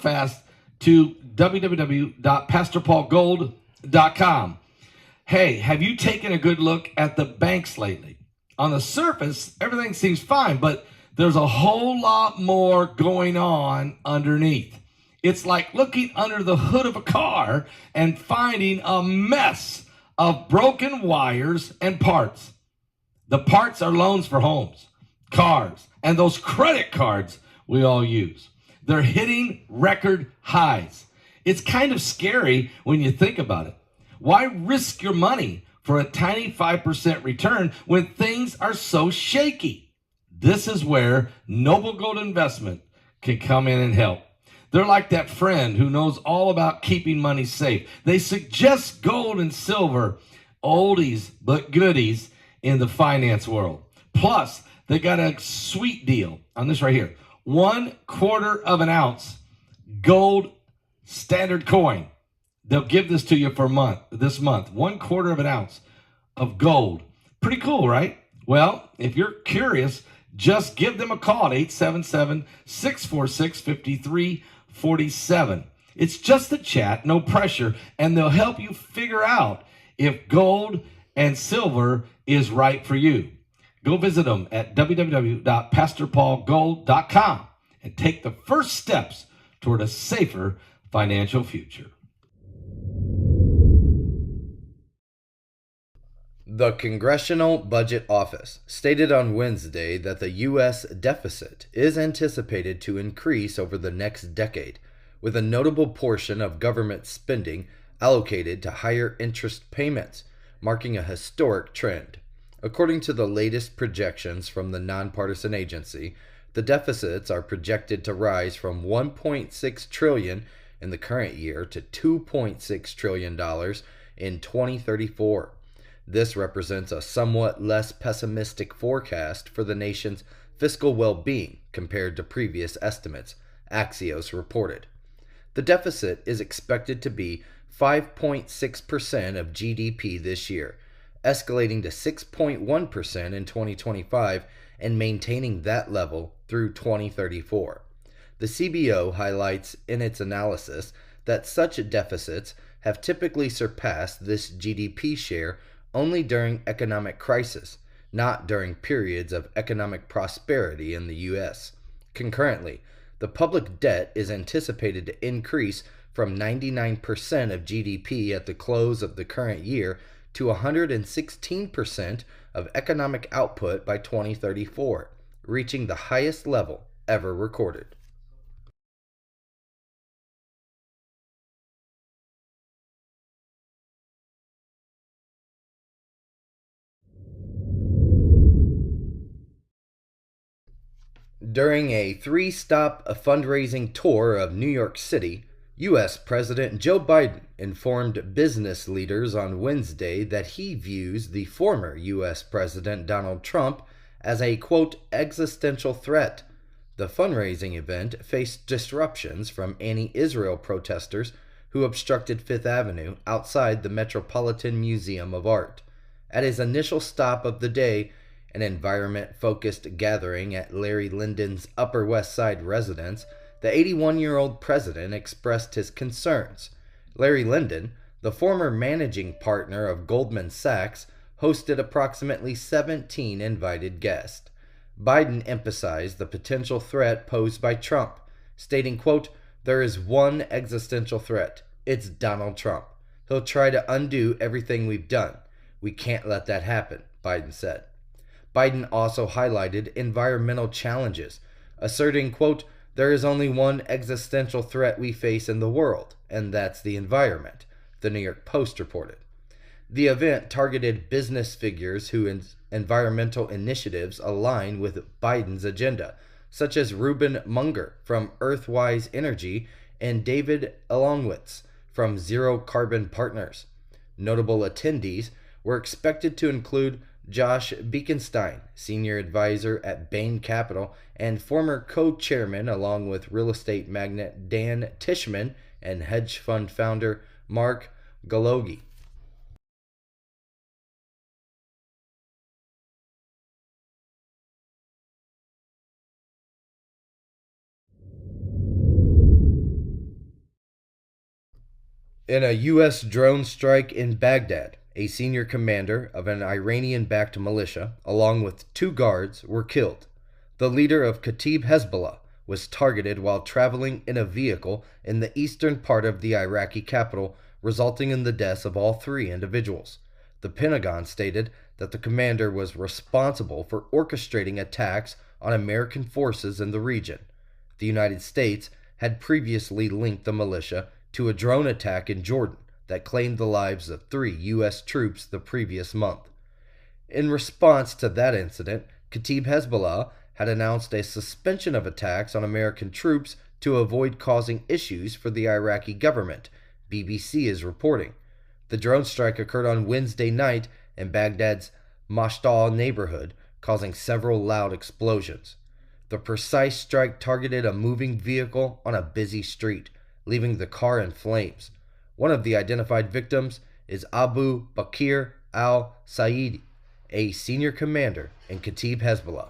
fast to www.pastorpaulgold.com. Hey, have you taken a good look at the banks lately? On the surface, everything seems fine, but there's a whole lot more going on underneath. It's like looking under the hood of a car and finding a mess of broken wires and parts. The parts are loans for homes, cars, and those credit cards we all use. They're hitting record highs. It's kind of scary when you think about it. Why risk your money for a tiny 5% return when things are so shaky? This is where Noble Gold Investment can come in and help. They're like that friend who knows all about keeping money safe. They suggest gold and silver, oldies but goodies in the finance world. Plus, they got a sweet deal on this right here. 1/4 of an ounce gold standard coin. They'll give this to you for this month. 1/4 of an ounce of gold. Pretty cool, right? Well, if you're curious, just give them a call at 877-646-5347. It's just a chat, no pressure, and they'll help you figure out if gold and silver is right for you. Go visit them at www.pastorpaulgold.com and take the first steps toward a safer financial future. The Congressional Budget Office stated on Wednesday that the U.S. deficit is anticipated to increase over the next decade, with a notable portion of government spending allocated to higher interest payments, marking a historic trend. According to the latest projections from the nonpartisan agency, the deficits are projected to rise from $1.6 trillion in the current year to $2.6 trillion in 2034. This represents a somewhat less pessimistic forecast for the nation's fiscal well-being compared to previous estimates, Axios reported. The deficit is expected to be 5.6% of GDP this year, escalating to 6.1% in 2025 and maintaining that level through 2034. The CBO highlights in its analysis that such deficits have typically surpassed this GDP share only during economic crisis, not during periods of economic prosperity in the U.S. Concurrently, the public debt is anticipated to increase from 99% of GDP at the close of the current year to 116% of economic output by 2034, reaching the highest level ever recorded. During a three-stop fundraising tour of New York City, U.S. President Joe Biden informed business leaders on Wednesday that he views the former U.S. President Donald Trump as a, quote, existential threat. The fundraising event faced disruptions from anti-Israel protesters who obstructed Fifth Avenue outside the Metropolitan Museum of Art. At his initial stop of the day, an environment-focused gathering at Larry Lyndon's Upper West Side residence, the 81-year-old president expressed his concerns. Larry Lyndon, the former managing partner of Goldman Sachs, hosted approximately 17 invited guests. Biden emphasized the potential threat posed by Trump, stating, quote, "There is one existential threat. It's Donald Trump. He'll try to undo everything we've done. We can't let that happen," Biden said. Biden also highlighted environmental challenges, asserting, quote, "There is only one existential threat we face in the world, and that's the environment," the New York Post reported. The event targeted business figures whose environmental initiatives align with Biden's agenda, such as Ruben Munger from Earthwise Energy and David Elonwitz from Zero Carbon Partners. Notable attendees were expected to include Josh Bekenstein, senior advisor at Bain Capital and former co-chairman, along with real estate magnate Dan Tishman and hedge fund founder Mark Galogi. In a U.S. drone strike in Baghdad, a senior commander of an Iranian-backed militia, along with 2 guards, were killed. The leader of Kataib Hezbollah was targeted while traveling in a vehicle in the eastern part of the Iraqi capital, resulting in the deaths of all 3 individuals. The Pentagon stated that the commander was responsible for orchestrating attacks on American forces in the region. The United States had previously linked the militia to a drone attack in Jordan that claimed the lives of 3 U.S. troops the previous month. In response to that incident, Kataib Hezbollah had announced a suspension of attacks on American troops to avoid causing issues for the Iraqi government, BBC is reporting. The drone strike occurred on Wednesday night in Baghdad's Mashtal neighborhood, causing several loud explosions. The precise strike targeted a moving vehicle on a busy street, leaving the car in flames. One of the identified victims is Abu Bakr al-Saidi, a senior commander in Kataib Hezbollah.